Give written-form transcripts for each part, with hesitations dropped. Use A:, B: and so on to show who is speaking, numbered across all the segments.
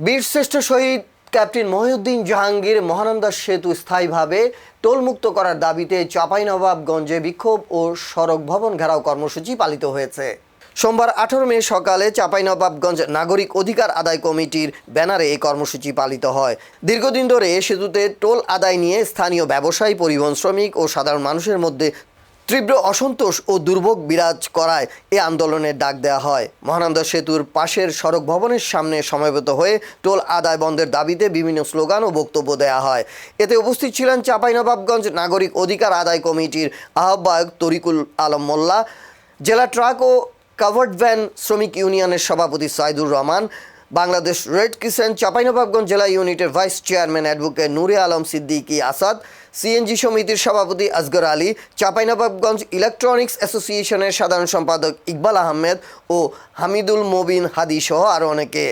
A: বীরশ্রেষ্ঠ শহীদ ক্যাপ্টেন মহিউদ্দিন জাহাঙ্গীর মহানন্দা সেতু স্থায়ীভাবে টোলমুক্ত করার দাবিতে চাঁপাইনবাবগঞ্জে বিক্ষোভ ও সড়ক ভবন ঘেরাও কর্মসূচি পালিত হয়েছে। সোমবার 18 মে সকালে চাঁপাইনবাবগঞ্জ নাগরিক অধিকার আদায় কমিটির ব্যানারে এই কর্মসূচি পালিত হয়। দীর্ঘদিন ধরে সেতুতে টোল আদায় নিয়ে স্থানীয় ব্যবসায়ী, পরিবহন শ্রমিক ও সাধারণ মানুষের মধ্যে তীব্র অসন্তোষ ও দুর্ভোগ বিরাজ করায় এ আন্দোলনের ডাক দেওয়া হয়। মহানন্দা সেতুর পাশের সড়ক ভবনের সামনে সমবেত হয়ে টোল আদায় বন্ধের দাবিতে বিভিন্ন স্লোগান ও বক্তব্য দেওয়া হয়। এতে উপস্থিত ছিলেন চাঁপাইনবাবগঞ্জ নাগরিক অধিকার আদায় কমিটির আহ্বায়ক তরিকুল আলম মোল্লা, জেলা ট্রাক ও কাভার্ড ভ্যান শ্রমিক ইউনিয়নের সভাপতি সাইদুর রহমান, বাংলাদেশ রেড ক্রিসেন্ট চাঁপাইনবাবগঞ্জ জেলা ইউনিটের ভাইস চেয়ারম্যান অ্যাডভোকেট নূরে আলম সিদ্দিকী আসাদ, সিএনজি সমিতির সভাপতি আসগর আলী, চাঁপাইনবাবগঞ্জ ইলেকট্রনিক্স অ্যাসোসিয়েশনের সাধারণ সম্পাদক ইকবাল আহমেদ ও হামিদুল মোবিন হাদি সহ আরও অনেকে।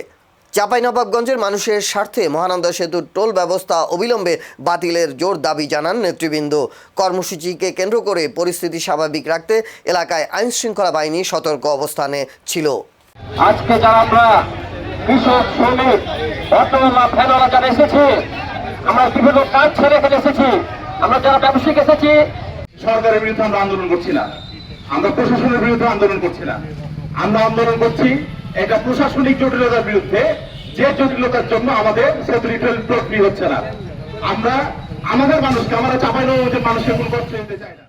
A: চাঁপাইনবাবগঞ্জের মানুষের স্বার্থে মহানন্দা সেতুর টোল ব্যবস্থা অবিলম্বে বাতিলের জোর দাবি জানান নেতৃবৃন্দ। কর্মসূচিকে কেন্দ্র করে পরিস্থিতি স্বাভাবিক রাখতে এলাকায় আইন শৃঙ্খলা বাহিনী সতর্ক অবস্থানে ছিল।
B: আজকে যারা আমরা কৃষক, শ্রমিক, অটোওয়ালা, ভ্যানওয়ালা যারা এসেছি, আমরা বিভিন্ন কাজ ছেড়ে এখানে এসেছি, আমরা যারা ব্যবসায়িক এসেছি,
C: সরকারের বিরুদ্ধে আমরা আন্দোলন করছি না, আমরা প্রশাসনের বিরুদ্ধে আন্দোলন করছি না, আমরা আন্দোলন করছি এটা প্রশাসনিক জটিলতার বিরুদ্ধে, যে জটিলতার জন্য আমাদের সেতুটি প্রক্রিয়া হচ্ছে না। আমরা আমাদের মানুষকে, আমরা চাঁপাইনবাবগঞ্জের মানুষকে কোনো কষ্ট দিতে চাই না।